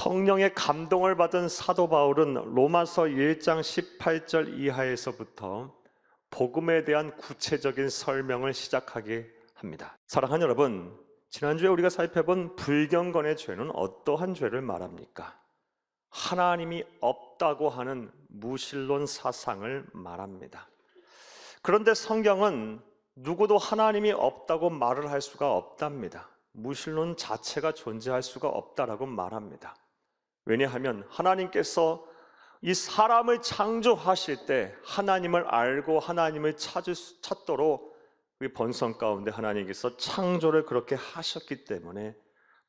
성령의 감동을 받은 사도 바울은 로마서 1장 18절 이하에서부터 복음에 대한 구체적인 설명을 시작하게 합니다. 사랑하는 여러분, 지난주에 우리가 살펴본 불경건의 죄는 어떠한 죄를 말합니까? 하나님이 없다고 하는 무신론 사상을 말합니다. 그런데 성경은 누구도 하나님이 없다고 말을 할 수가 없답니다. 무신론 자체가 존재할 수가 없다라고 말합니다. 왜냐하면 하나님께서 이 사람을 창조하실 때 하나님을 알고 하나님을 찾도록 그 본성 가운데 하나님께서 창조를 그렇게 하셨기 때문에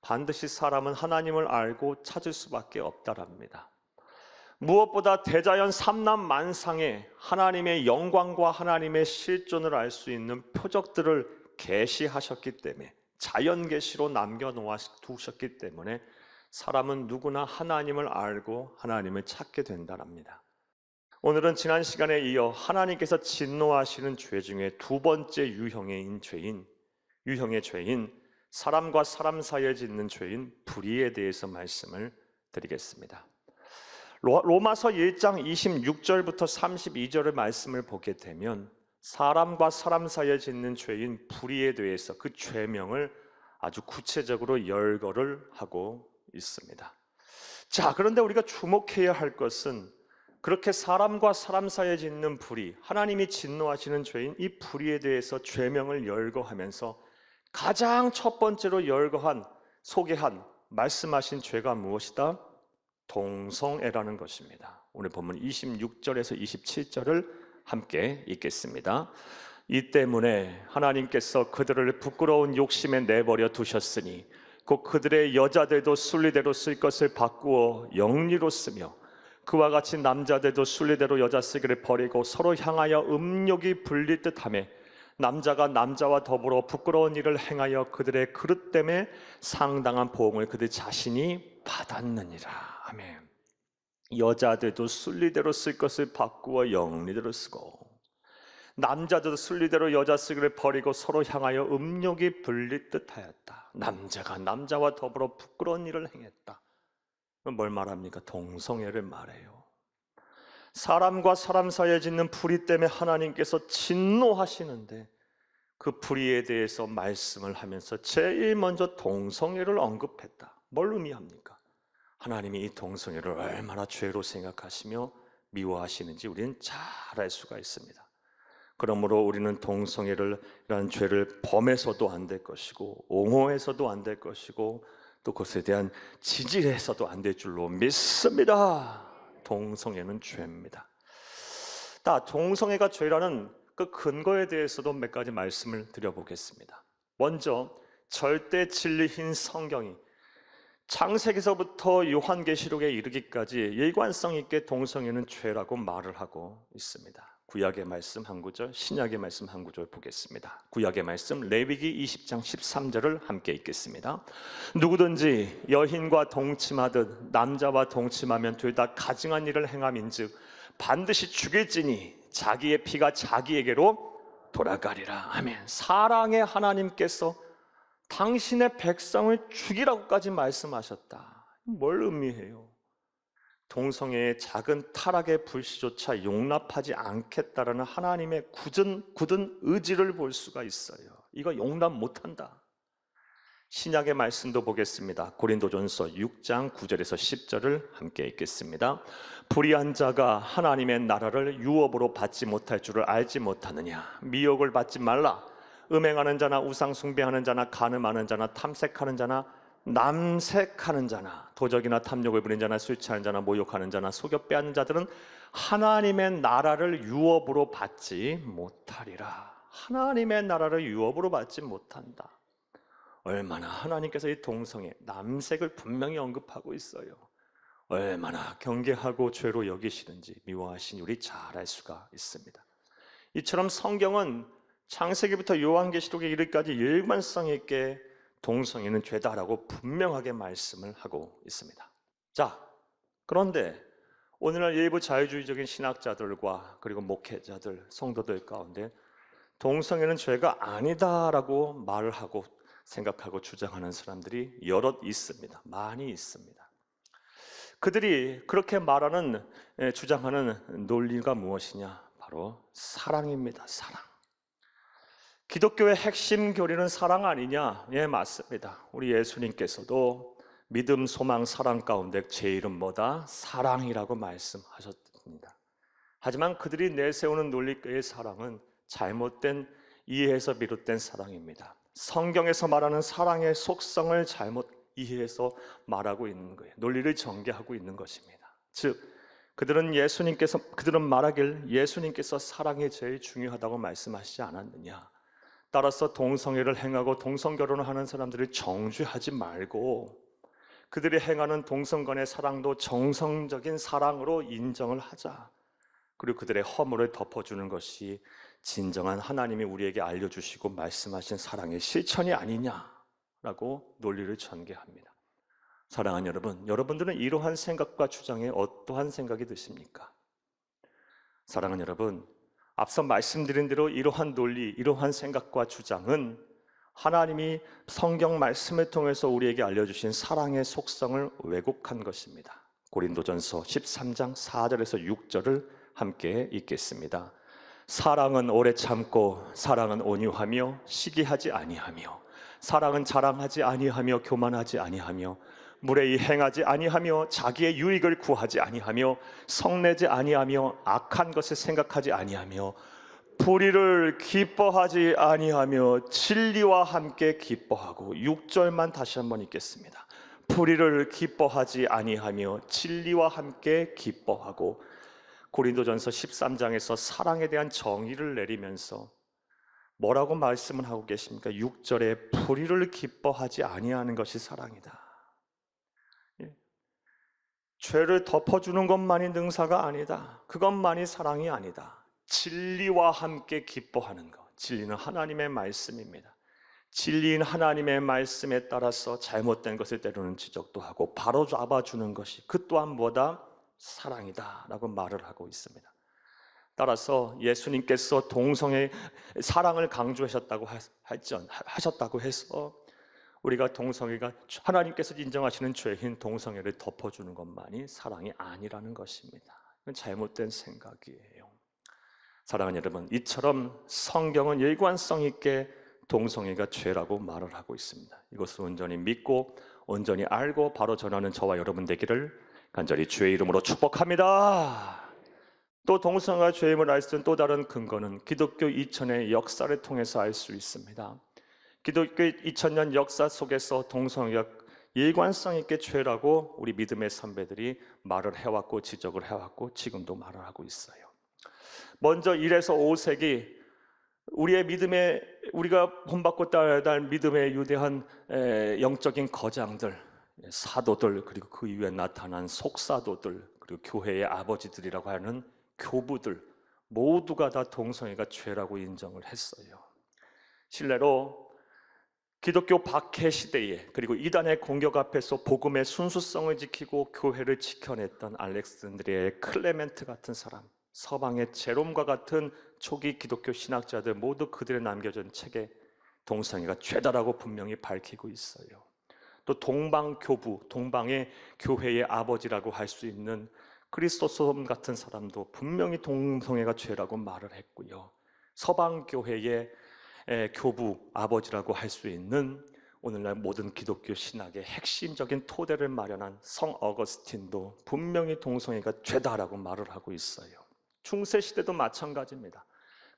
반드시 사람은 하나님을 알고 찾을 수밖에 없다랍니다. 무엇보다 대자연 삼남만상에 하나님의 영광과 하나님의 실존을 알 수 있는 표적들을 계시하셨기 때문에, 자연 계시로 남겨두셨기 때문에 사람은 누구나 하나님을 알고 하나님을 찾게 된다랍니다. 오늘은 지난 시간에 이어 하나님께서 진노하시는 죄 중에 두 번째 유형의 죄인, 사람과 사람 사이에 짓는 죄인 불의에 대해서 말씀을 드리겠습니다. 로마서 1장 26절부터 32절의 말씀을 보게 되면 사람과 사람 사이에 짓는 죄인 불의에 대해서 그 죄명을 아주 구체적으로 열거를 하고 있습니다. 자, 그런데 우리가 주목해야 할 것은 그렇게 사람과 사람 사이에 짓는 불의, 하나님이 진노하시는 죄인 이 불의에 대해서 죄명을 열거하면서 가장 첫 번째로 소개한 말씀하신 죄가 무엇이다? 동성애라는 것입니다. 오늘 본문 26절에서 27절을 함께 읽겠습니다. 이 때문에 하나님께서 그들을 부끄러운 욕심에 내버려 두셨으니 곧 그들의 여자들도 순리대로 쓸 것을 바꾸어 영리로 쓰며 그와 같이 남자들도 순리대로 여자 쓰기를 버리고 서로 향하여 음욕이 불릴 듯하며 남자가 남자와 더불어 부끄러운 일을 행하여 그들의 그릇됨에 상당한 보응을 그들 자신이 받았느니라. 아멘. 여자들도 순리대로 쓸 것을 바꾸어 영리대로 쓰고 남자들도 순리대로 여자 쓰기를 버리고 서로 향하여 음욕이 불릴 듯하였다. 남자가 남자와 더불어 부끄러운 일을 행했다. 뭘 말합니까? 동성애를 말해요. 사람과 사람 사이에 짓는 불의 때문에 하나님께서 진노하시는데 그 불의에 대해서 말씀을 하면서 제일 먼저 동성애를 언급했다. 뭘 의미합니까? 하나님이 이 동성애를 얼마나 죄로 생각하시며 미워하시는지 우리는 잘 알 수가 있습니다. 그러므로 우리는 동성애라는 죄를 범해서도 안 될 것이고 옹호해서도 안 될 것이고 또 그것에 대한 지질해서도 안 될 줄로 믿습니다. 동성애는 죄입니다. 동성애가 죄라는 그 근거에 대해서도 몇 가지 말씀을 드려보겠습니다. 먼저 절대 진리인 성경이 창세기서부터 요한계시록에 이르기까지 일관성 있게 동성애는 죄라고 말을 하고 있습니다. 구약의 말씀 한 구절, 신약의 말씀 한 구절 보겠습니다. 구약의 말씀 레위기 20장 13절을 함께 읽겠습니다. 누구든지 여인과 동침하듯 남자와 동침하면 둘 다 가증한 일을 행함인즉 반드시 죽일지니 자기의 피가 자기에게로 돌아가리라. 아멘. 사랑의 하나님께서 당신의 백성을 죽이라고까지 말씀하셨다. 뭘 의미해요? 동성애의 작은 타락의 불씨조차 용납하지 않겠다라는 하나님의 굳은 의지를 볼 수가 있어요. 이거 용납 못한다. 신약의 말씀도 보겠습니다. 고린도전서 6장 9절에서 10절을 함께 읽겠습니다. 불의한 자가 하나님의 나라를 유업으로 받지 못할 줄을 알지 못하느냐. 미혹을 받지 말라. 음행하는 자나 우상 숭배하는 자나 간음하는 자나 탐색하는 자나 남색하는 자나 도적이나 탐욕을 부리는 자나 술 취하는 자나 모욕하는 자나 속여 빼앗는 자들은 하나님의 나라를 유업으로 받지 못하리라. 하나님의 나라를 유업으로 받지 못한다. 얼마나 하나님께서 이 동성애, 남색을 분명히 언급하고 있어요. 얼마나 경계하고 죄로 여기시는지 미워하시니 우리 잘 알 수가 있습니다. 이처럼 성경은 창세기부터 요한계시록에 이르기까지 일관성 있게 동성애는 죄다라고 분명하게 말씀을 하고 있습니다. 자, 그런데 오늘날 일부 자유주의적인 신학자들과 그리고 목회자들, 성도들 가운데 동성애는 죄가 아니다라고 말을 하고 생각하고 주장하는 사람들이 여럿 있습니다. 많이 있습니다. 그들이 그렇게 말하는 주장하는 논리가 무엇이냐? 바로 사랑입니다. 사랑. 기독교의 핵심 교리는 사랑 아니냐? 예, 맞습니다. 우리 예수님께서도 믿음, 소망, 사랑 가운데 제일은 뭐다? 사랑이라고 말씀하셨습니다. 하지만 그들이 내세우는 논리의 사랑은 잘못된 이해에서 비롯된 사랑입니다. 성경에서 말하는 사랑의 속성을 잘못 이해해서 말하고 있는 거예요. 논리를 전개하고 있는 것입니다. 즉, 그들은 말하길 예수님께서 사랑이 제일 중요하다고 말씀하시지 않았느냐? 따라서 동성애를 행하고 동성결혼을 하는 사람들을 정죄하지 말고 그들이 행하는 동성 간의 사랑도 정성적인 사랑으로 인정을 하자. 그리고 그들의 허물을 덮어주는 것이 진정한 하나님이 우리에게 알려주시고 말씀하신 사랑의 실천이 아니냐라고 논리를 전개합니다. 사랑하는 여러분, 여러분들은 이러한 생각과 주장에 어떠한 생각이 드십니까? 사랑하는 여러분, 앞서 말씀드린 대로 이러한 논리, 이러한 생각과 주장은 하나님이 성경 말씀을 통해서 우리에게 알려주신 사랑의 속성을 왜곡한 것입니다. 고린도전서 13장 4절에서 6절을 함께 읽겠습니다. 사랑은 오래 참고 사랑은 온유하며 시기하지 아니하며 사랑은 자랑하지 아니하며 교만하지 아니하며 무례히 행하지 아니하며 자기의 유익을 구하지 아니하며 성내지 아니하며 악한 것을 생각하지 아니하며 불의를 기뻐하지 아니하며 진리와 함께 기뻐하고 6절만 다시 한번 읽겠습니다. 불의를 기뻐하지 아니하며 진리와 함께 기뻐하고 고린도전서 13장에서 사랑에 대한 정의를 내리면서 뭐라고 말씀을 하고 계십니까? 6절에 불의를 기뻐하지 아니하는 것이 사랑이다. 죄를 덮어주는 것만이 능사가 아니다. 그것만이 사랑이 아니다. 진리와 함께 기뻐하는 것. 진리는 하나님의 말씀입니다. 진리인 하나님의 말씀에 따라서 잘못된 것을 때로는 지적도 하고 바로 잡아주는 것이 그 또한 뭐다? 사랑이다 라고 말을 하고 있습니다. 따라서 예수님께서 동성의 사랑을 강조하셨다고 해서 우리가 동성애가 하나님께서 인정하시는 죄인 동성애를 덮어주는 것만이 사랑이 아니라는 것입니다. 이건 잘못된 생각이에요. 사랑하는 여러분, 이처럼 성경은 일관성 있게 동성애가 죄라고 말을 하고 있습니다. 이것을 온전히 믿고 온전히 알고 바로 전하는 저와 여러분 되기를 간절히 주의 이름으로 축복합니다. 또 동성애가 죄임을 알 수 있는 또 다른 근거는 기독교 2000의 역사를 통해서 알 수 있습니다. 기독교 2000년 역사 속에서 동성애가 일관성 있게 죄라고 우리 믿음의 선배들이 말을 해왔고 지적을 해왔고 지금도 말을 하고 있어요. 먼저 1에서 5세기 우리가 본받고 따라야 할 믿음의 유대한 영적인 거장들, 사도들, 그리고 그 이후에 나타난 속사도들, 그리고 교회의 아버지들이라고 하는 교부들 모두가 다 동성애가 죄라고 인정을 했어요. 실례로 기독교 박해 시대에 그리고 이단의 공격 앞에서 복음의 순수성을 지키고 교회를 지켜냈던 알렉산드리아의 클레멘트 같은 사람, 서방의 제롬과 같은 초기 기독교 신학자들 모두 그들의 남겨진 책에 동성애가 죄다라고 분명히 밝히고 있어요. 또 동방교부, 동방의 교회의 아버지라고 할 수 있는 크리스토솜 같은 사람도 분명히 동성애가 죄라고 말을 했고요. 서방교회의 교부, 아버지라고 할 수 있는 오늘날 모든 기독교 신학의 핵심적인 토대를 마련한 성 어거스틴도 분명히 동성애가 죄다라고 말을 하고 있어요. 중세시대도 마찬가지입니다.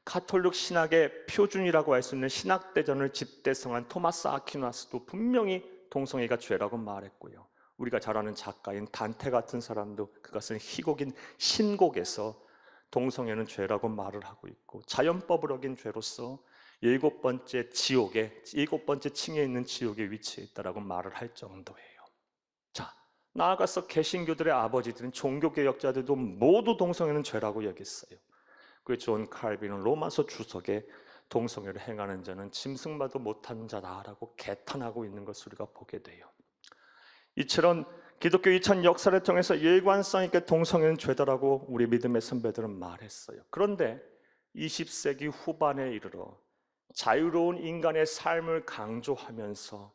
가톨릭 신학의 표준이라고 할 수 있는 신학대전을 집대성한 토마스 아퀴나스도 분명히 동성애가 죄라고 말했고요. 우리가 잘 아는 작가인 단테 같은 사람도 그것은 희곡인 신곡에서 동성애는 죄라고 말을 하고 있고 자연법을 어긴 죄로서 7번째 층에 있는 지옥에 위치해 있다라고 말을 할 정도예요. 자, 나아가서 개신교들의 아버지들은 종교개혁자들도 모두 동성애는 죄라고 여겼어요. 그 존 칼빈은 로마서 주석에 동성애를 행하는 자는 짐승마도 못한 자다라고 개탄하고 있는 것을 우리가 보게 돼요. 이처럼 기독교 2000 역사를 통해서 일관성 있게 동성애는 죄다라고 우리 믿음의 선배들은 말했어요. 그런데 20세기 후반에 이르러 자유로운 인간의 삶을 강조하면서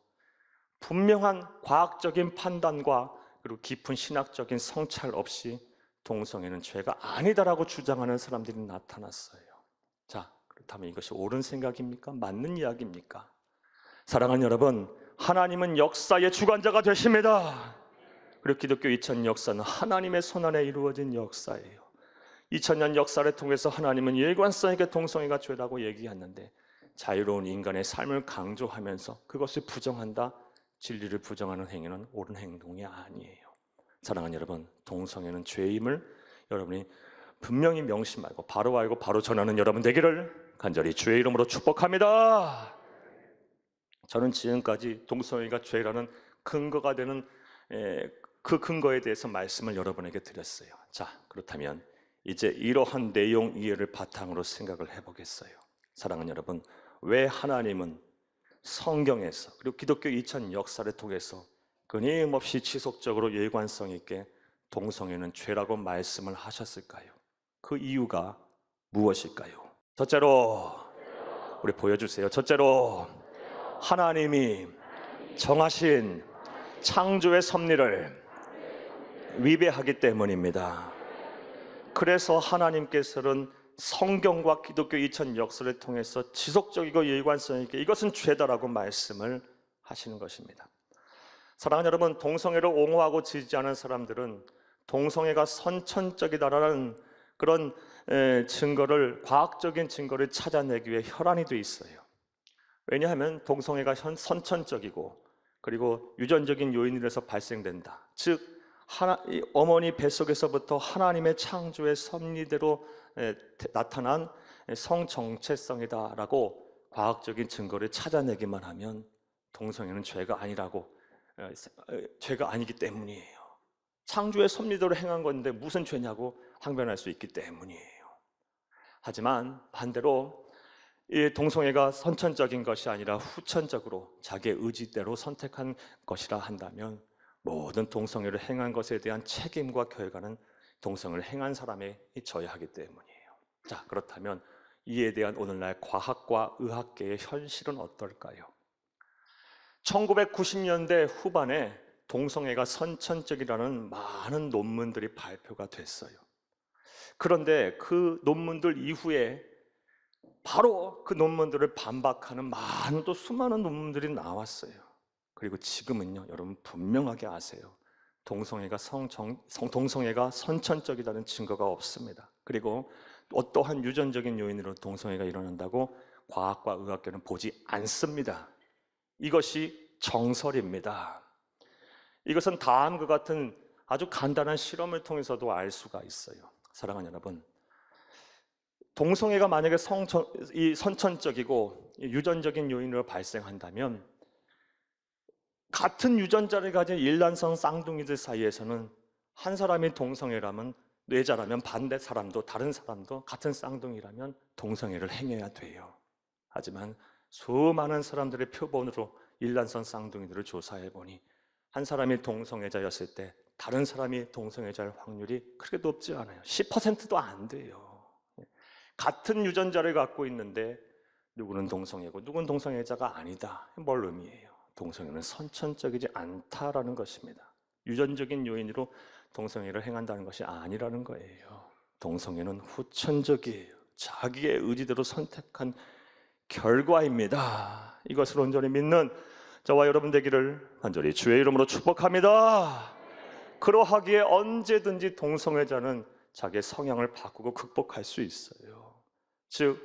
분명한 과학적인 판단과 그리고 깊은 신학적인 성찰 없이 동성애는 죄가 아니다라고 주장하는 사람들이 나타났어요. 자, 그렇다면 이것이 옳은 생각입니까? 맞는 이야기입니까? 사랑하는 여러분, 하나님은 역사의 주관자가 되십니다. 그리고 기독교 2000년 역사는 하나님의 손안에 이루어진 역사예요. 2000년 역사를 통해서 하나님은 일관성 있게 동성애가 죄라고 얘기했는데 자유로운 인간의 삶을 강조하면서 그것을 부정한다, 진리를 부정하는 행위는 옳은 행동이 아니에요. 사랑하는 여러분, 동성애는 죄임을 여러분이 분명히 명심하고 바로 알고 바로 전하는 여러분 되기를 간절히 주의 이름으로 축복합니다. 저는 지금까지 동성애가 죄라는 근거가 되는 그 근거에 대해서 말씀을 여러분에게 드렸어요. 자, 그렇다면 이제 이러한 내용 이해를 바탕으로 생각을 해보겠어요. 사랑하는 여러분, 왜 하나님은 성경에서 그리고 기독교 2000 역사를 통해서 끊임없이 지속적으로 일관성 있게 동성애는 죄라고 말씀을 하셨을까요? 그 이유가 무엇일까요? 첫째로 우리 보여주세요. 첫째로 하나님이 정하신 창조의 섭리를 위배하기 때문입니다. 그래서 하나님께서는 성경과 기독교 2000 역사를 통해서 지속적이고 일관성 있게 이것은 죄다라고 말씀을 하시는 것입니다. 사랑하는 여러분, 동성애를 옹호하고 지지하는 사람들은 동성애가 선천적이다라는 그런 증거를, 과학적인 증거를 찾아내기 위해 혈안이 돼 있어요. 왜냐하면 동성애가 선천적이고 그리고 유전적인 요인으로서 발생된다. 즉 어머니 뱃속에서부터 하나님의 창조의 섭리대로 나타난 성정체성이다라고 과학적인 증거를 찾아내기만 하면 동성애는 죄가 아니기 때문이에요. 창조의 섭리대로 행한 건데 무슨 죄냐고 항변할 수 있기 때문이에요. 하지만 반대로 이 동성애가 선천적인 것이 아니라 후천적으로 자기의 의지대로 선택한 것이라 한다면 모든 동성애를 행한 것에 대한 책임과 결과는 동성애를 행한 사람이 져야 하기 때문이에요. 자, 그렇다면 이에 대한 오늘날 과학과 의학계의 현실은 어떨까요? 1990년대 후반에 동성애가 선천적이라는 많은 논문들이 발표가 됐어요. 그런데 그 논문들 이후에 바로 그 논문들을 반박하는 많은 또 수많은 논문들이 나왔어요. 그리고 지금은요, 여러분 분명하게 아세요. 동성애가 선천적이라는 증거가 없습니다. 그리고 어떠한 유전적인 요인으로 동성애가 일어난다고 과학과 의학계는 보지 않습니다. 이것이 정설입니다. 이것은 다음과 같은 아주 간단한 실험을 통해서도 알 수가 있어요. 사랑하는 여러분, 동성애가 만약에 선천적이고 유전적인 요인으로 발생한다면 같은 유전자를 가진 일란성 쌍둥이들 사이에서는 한 사람이 동성애라면, 뇌자라면 반대 사람도, 다른 사람도 같은 쌍둥이라면 동성애를 행해야 돼요. 하지만 수많은 사람들의 표본으로 일란성 쌍둥이들을 조사해 보니 한 사람이 동성애자였을 때 다른 사람이 동성애자일 확률이 그렇게 높지 않아요. 10%도 안 돼요. 같은 유전자를 갖고 있는데 누구는 동성애고 누구는 동성애자가 아니다. 뭘 의미해요? 동성애는 선천적이지 않다라는 것입니다. 유전적인 요인으로 동성애를 행한다는 것이 아니라는 거예요. 동성애는 후천적이에요. 자기의 의지대로 선택한 결과입니다. 이것을 온전히 믿는 저와 여러분 되기를 간절히 주의 이름으로 축복합니다. 그러하기에 언제든지 동성애자는 자기의 성향을 바꾸고 극복할 수 있어요. 즉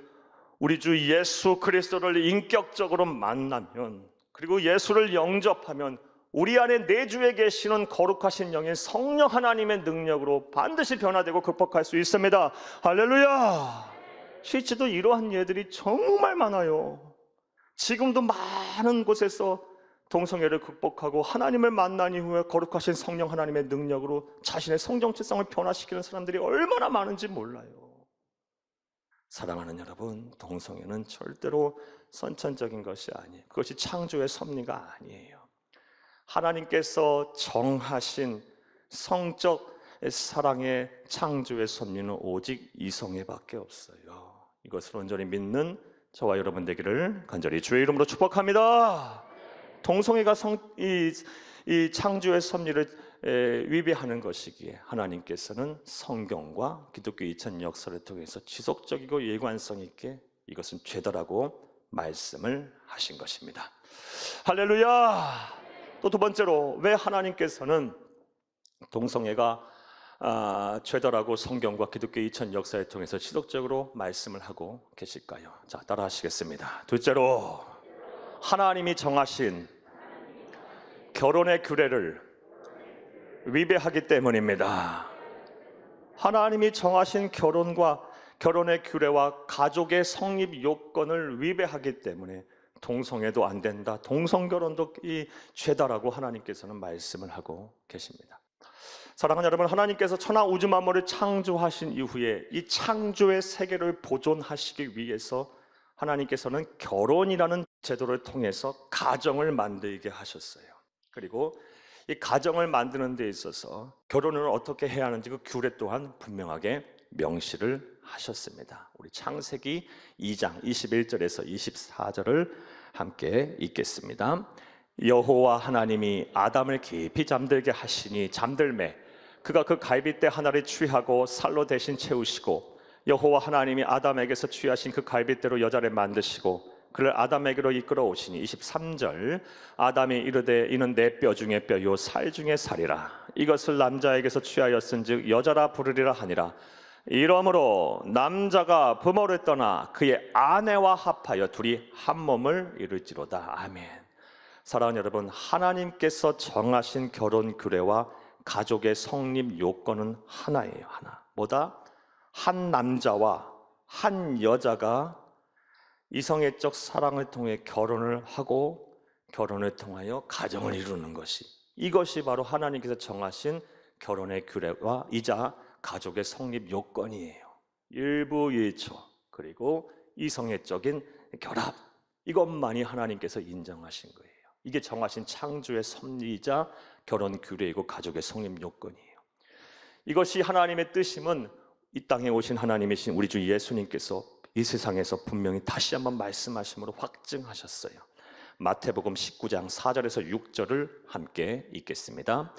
우리 주 예수 그리스도를 인격적으로 만나면, 그리고 예수를 영접하면 우리 안에 내주에 계시는 거룩하신 영인 성령 하나님의 능력으로 반드시 변화되고 극복할 수 있습니다. 할렐루야. 실제로 이러한 예들이 정말 많아요. 지금도 많은 곳에서 동성애를 극복하고 하나님을 만난 이후에 거룩하신 성령 하나님의 능력으로 자신의 성정체성을 변화시키는 사람들이 얼마나 많은지 몰라요. 사랑하는 여러분, 동성애는 절대로 선천적인 것이 아니에요. 그것이 창조의 섭리가 아니에요. 하나님께서 정하신 성적 사랑의 창조의 섭리는 오직 이성애밖에 없어요. 이것을 온전히 믿는 저와 여러분 되기를 간절히 주의 이름으로 축복합니다. 동성애가 이 창조의 섭리를 위배하는 것이기에 하나님께서는 성경과 기독교 2000 역사를 통해서 지속적이고 일관성 있게 이것은 죄다라고 말씀을 하신 것입니다. 할렐루야! 또 두 번째로 왜 하나님께서는 동성애가 죄다라고 성경과 기독교 2000 역사를 통해서 지속적으로 말씀을 하고 계실까요? 자, 따라 하시겠습니다. 둘째로 하나님이 정하신 결혼의 규례를 위배하기 때문입니다. 하나님이 정하신 결혼의 규례와 가족의 성립 요건을 위배하기 때문에 동성애도 안 된다, 동성결혼도 이 죄다라고 하나님께서는 말씀을 하고 계십니다. 사랑하는 여러분, 하나님께서 천하 우주 만물을 창조하신 이후에 이 창조의 세계를 보존하시기 위해서 하나님께서는 결혼이라는 제도를 통해서 가정을 만들게 하셨어요. 그리고 이 가정을 만드는 데 있어서 결혼을 어떻게 해야 하는지 그 규례 또한 분명하게 명시를 하셨습니다. 우리 창세기 2장 21절에서 24절을 함께 읽겠습니다. 여호와 하나님이 아담을 깊이 잠들게 하시니 잠들매 그가 그 갈빗대 하나를 취하고 살로 대신 채우시고 여호와 하나님이 아담에게서 취하신 그 갈빗대로 여자를 만드시고 그를 아담에게로 이끌어 오시니 23절 아담이 이르되 이는 내 뼈 중에 뼈요 살 중에 살이라 이것을 남자에게서 취하였은즉 여자라 부르리라 하니라. 이러므로 남자가 부모를 떠나 그의 아내와 합하여 둘이 한 몸을 이룰지로다. 아멘. 사랑하는 여러분, 하나님께서 정하신 결혼 규례와 가족의 성립 요건은 하나예요. 하나. 뭐다? 한 남자와 한 여자가 이성애적 사랑을 통해 결혼을 하고 결혼을 통하여 가정을 이루는 것이, 이것이 바로 하나님께서 정하신 결혼의 규례와 이자 가족의 성립 요건이에요. 일부일처 그리고 이성애적인 결합, 이것만이 하나님께서 인정하신 거예요. 이게 정하신 창조의 섭리이자 결혼 규례이고 가족의 성립 요건이에요. 이것이 하나님의 뜻임은 이 땅에 오신 하나님이신 우리 주 예수님께서 이 세상에서 분명히 다시 한번 말씀하심으로 확증하셨어요. 마태복음 19장 4절에서 6절을 함께 읽겠습니다.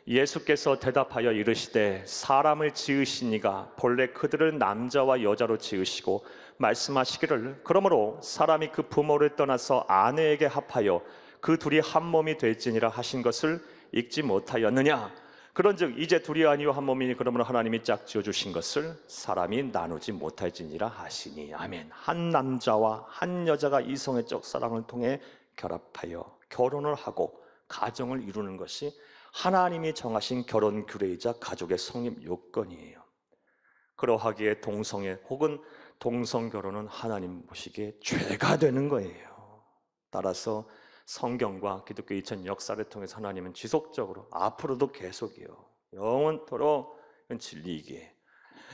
예수께서 대답하여 이르시되 사람을 지으신 이가 본래 그들을 남자와 여자로 지으시고 말씀하시기를 그러므로 사람이 그 부모를 떠나서 아내에게 합하여 그 둘이 한 몸이 될지니라 하신 것을 읽지 못하였느냐. 그런즉 이제 둘이 아니요 한 몸이니 그러므로 하나님이 짝지어 주신 것을 사람이 나누지 못할지니라 하시니. 아멘. 한 남자와 한 여자가 이성애적 사랑을 통해 결합하여 결혼을 하고 가정을 이루는 것이 하나님이 정하신 결혼 규례이자 가족의 성립 요건이에요. 그러하기에 동성애 혹은 동성결혼은 하나님 보시기에 죄가 되는 거예요. 따라서 성경과 기독교 2000 역사를 통해서 하나님은 지속적으로 앞으로도 계속이요 영원토록 진리이기에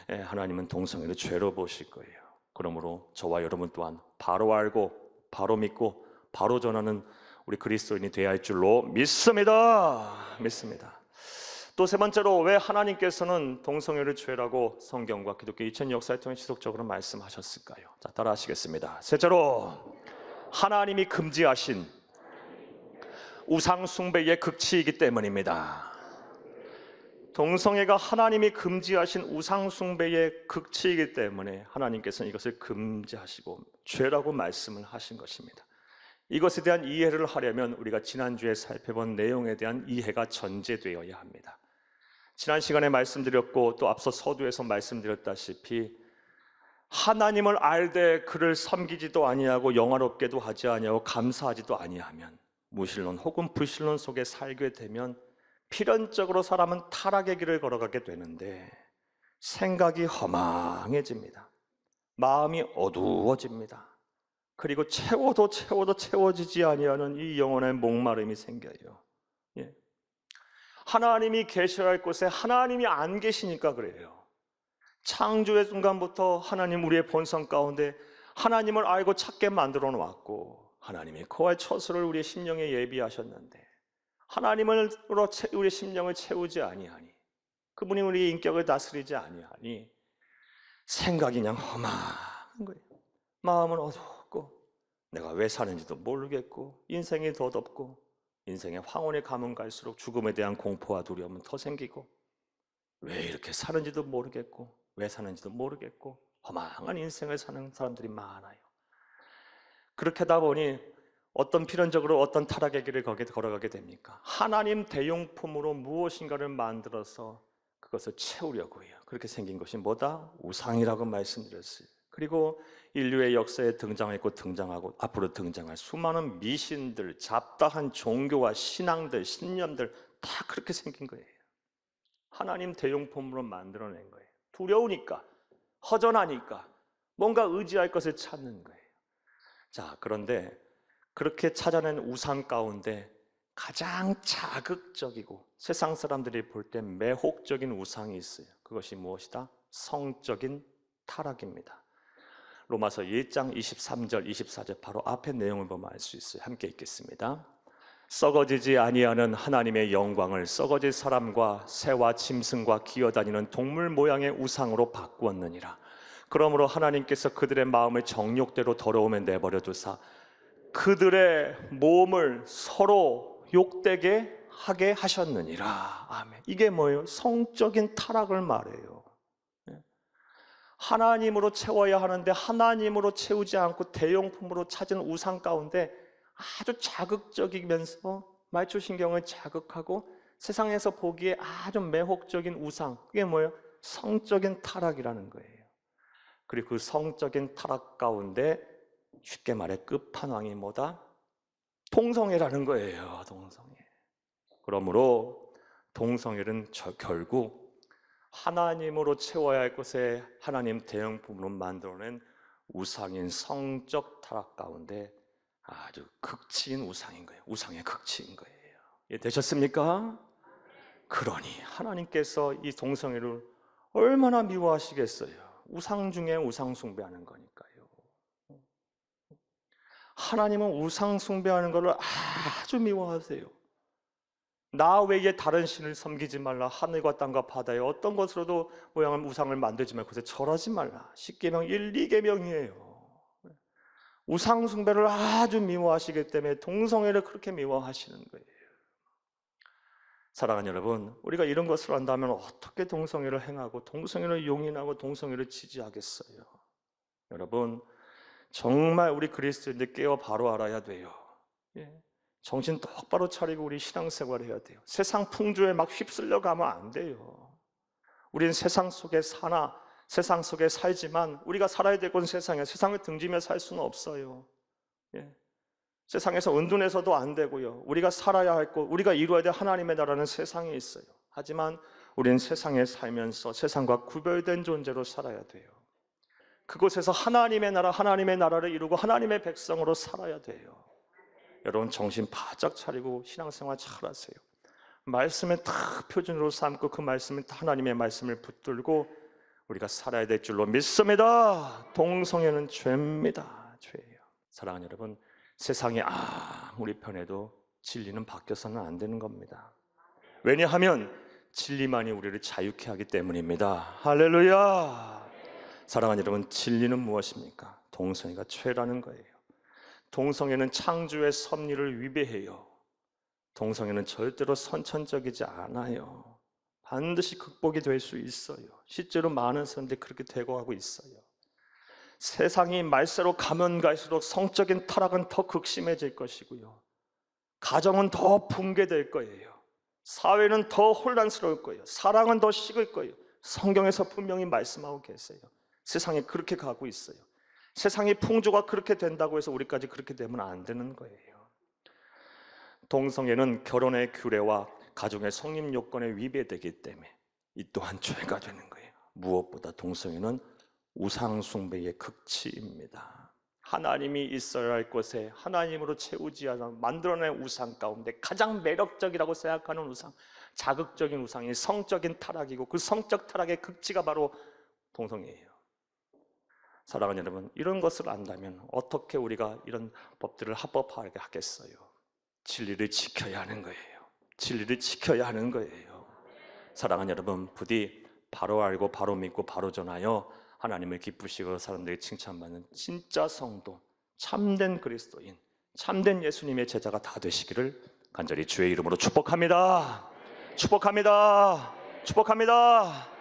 하나님은 동성애를 죄로 보실 거예요. 그러므로 저와 여러분 또한 바로 알고 바로 믿고 바로 전하는 우리 그리스도인이 되어야 할 줄로 믿습니다. 또 세 번째로 왜 하나님께서는 동성애를 죄라고 성경과 기독교 2000 역사를 통해 지속적으로 말씀하셨을까요? 자, 따라 하시겠습니다. 셋째로 하나님이 금지하신 우상 숭배의 극치이기 때문입니다. 동성애가 하나님이 금지하신 우상 숭배의 극치이기 때문에 하나님께서는 이것을 금지하시고 죄라고 말씀을 하신 것입니다. 이것에 대한 이해를 하려면 우리가 지난주에 살펴본 내용에 대한 이해가 전제되어야 합니다. 지난 시간에 말씀드렸고 또 앞서 서두에서 말씀드렸다시피 하나님을 알되 그를 섬기지도 아니하고 영화롭게도 하지 아니하고 감사하지도 아니하면 무신론 혹은 불신론 속에 살게 되면 필연적으로 사람은 타락의 길을 걸어가게 되는데 생각이 허망해집니다. 마음이 어두워집니다. 그리고 채워도 채워지지 아니하는 이 영혼의 목마름이 생겨요. 하나님이 계셔야 할 곳에 하나님이 안 계시니까 그래요. 창조의 순간부터 하나님 우리의 본성 가운데 하나님을 알고 찾게 만들어 놓았고 하나님이 거할 처소를 우리의 심령에 예비하셨는데 하나님으로 우리의 심령을 채우지 아니하니 그분이 우리의 인격을 다스리지 아니하니 생각이 그냥 허망한 거예요. 마음은 어둡고 내가 왜 사는지도 모르겠고 인생이 덧없고 인생의 황혼에 가면 갈수록 죽음에 대한 공포와 두려움은 더 생기고, 왜 이렇게 사는지도 모르겠고, 왜 사는지도 모르겠고, 허망한 인생을 사는 사람들이 많아요. 그렇게 하다 보니 어떤 필연적으로 어떤 타락의 길을 걸어가게 됩니까? 하나님 대용품으로 무엇인가를 만들어서 그것을 채우려고 해요. 그렇게 생긴 것이 뭐다? 우상이라고 말씀드렸어요. 그리고 인류의 역사에 등장했고 등장하고 앞으로 등장할 수많은 미신들, 잡다한 종교와 신앙들, 신념들 다 그렇게 생긴 거예요. 하나님 대용품으로 만들어낸 거예요. 두려우니까, 허전하니까 뭔가 의지할 것을 찾는 거예요. 자, 그런데 그렇게 찾아낸 우상 가운데 가장 자극적이고 세상 사람들이 볼 때 매혹적인 우상이 있어요. 그것이 무엇이다? 성적인 타락입니다. 로마서 1장 23절, 24절 바로 앞에 내용을 보면 알 수 있어요. 함께 읽겠습니다. 썩어지지 아니하는 하나님의 영광을 썩어질 사람과 새와 짐승과 기어다니는 동물 모양의 우상으로 바꾸었느니라. 그러므로 하나님께서 그들의 마음을 정욕대로 더러움에 내버려 두사 그들의 몸을 서로 욕되게 하게 하셨느니라. 아멘. 이게 뭐예요? 성적인 타락을 말해요. 하나님으로 채워야 하는데 하나님으로 채우지 않고 대용품으로 찾은 우상 가운데 아주 자극적이면서 말초신경을 자극하고 세상에서 보기에 아주 매혹적인 우상, 그게 뭐예요? 성적인 타락이라는 거예요. 그리고 그 성적인 타락 가운데 쉽게 말해 끝판왕이 뭐다? 동성애라는 거예요. 동성애. 그러므로 동성애는 결국 하나님으로 채워야 할 것에 하나님 대형품으로 만들어낸 우상인 성적 타락 가운데 아주 극치인 우상인 거예요. 우상의 극치인 거예요. 이해되셨습니까? 그러니 하나님께서 이 동성애를 얼마나 미워하시겠어요. 우상 중에 우상 숭배하는 거니까요. 하나님은 우상 숭배하는 것을 아주 미워하세요. 나 외에 다른 신을 섬기지 말라. 하늘과 땅과 바다에 어떤 것으로도 모양을 우상을 만들지 말고 그것에 절하지 말라. 10계명 1, 2계명이에요. 우상 숭배를 아주 미워하시기 때문에 동성애를 그렇게 미워하시는 거예요. 사랑하는 여러분, 우리가 이런 것을 안다면 어떻게 동성애를 행하고 동성애를 용인하고 동성애를 지지하겠어요? 여러분, 정말 우리 그리스도인들 깨어 바로 알아야 돼요. 정신 똑바로 차리고 우리 신앙생활 해야 돼요. 세상 풍조에 막 휩쓸려 가면 안 돼요. 우리는 세상 속에 사나 세상 속에 살지만 우리가 살아야 될 곳은 세상이에요. 세상을 등지며 살 수는 없어요. 세상에서 은둔해서도 안 되고요. 우리가 살아야 할 곳, 우리가 이루어야 될 하나님의 나라는 세상에 있어요. 하지만 우리는 세상에 살면서 세상과 구별된 존재로 살아야 돼요. 그곳에서 하나님의 나라를 이루고 하나님의 백성으로 살아야 돼요. 여러분 정신 바짝 차리고 신앙생활 잘하세요. 말씀을 딱 표준으로 삼고 그 말씀을 하나님의 말씀을 붙들고 우리가 살아야 될 줄로 믿습니다. 동성애는 죄입니다. 죄예요. 사랑하는 여러분, 세상이 아무리 편해도 진리는 바뀌어서는 안 되는 겁니다. 왜냐하면 진리만이 우리를 자유케 하기 때문입니다. 할렐루야. 사랑하는 여러분, 진리는 무엇입니까? 동성애가 죄라는 거예요. 동성애는 창조의 섭리를 위배해요. 동성애는 절대로 선천적이지 않아요. 반드시 극복이 될 수 있어요. 실제로 많은 사람들이 그렇게 되고 하고 있어요. 세상이 말세로 가면 갈수록 성적인 타락은 더 극심해질 것이고요. 가정은 더 붕괴될 거예요. 사회는 더 혼란스러울 거예요. 사랑은 더 식을 거예요. 성경에서 분명히 말씀하고 계세요. 세상이 그렇게 가고 있어요. 세상의 풍조가 그렇게 된다고 해서 우리까지 그렇게 되면 안 되는 거예요. 동성애는 결혼의 규례와 가정의 성립 요건에 위배되기 때문에 이 또한 죄가 되는 거예요. 무엇보다 동성애는 우상 숭배의 극치입니다. 하나님이 있어야 할 곳에 하나님으로 채우지 않아 만들어낸 우상 가운데 가장 매력적이라고 생각하는 우상, 자극적인 우상이 성적인 타락이고 그 성적 타락의 극치가 바로 동성애예요. 사랑하는 여러분, 이런 것을 안다면 어떻게 우리가 이런 법들을 합법화하게 하겠어요? 진리를 지켜야 하는 거예요. 진리를 지켜야 하는 거예요. 사랑하는 여러분, 부디 바로 알고 바로 믿고 바로 전하여 하나님을 기쁘시고 사람들이 칭찬받는 진짜 성도, 참된 그리스도인, 참된 예수님의 제자가 다 되시기를 간절히 주의 이름으로 축복합니다. 축복합니다. 축복합니다.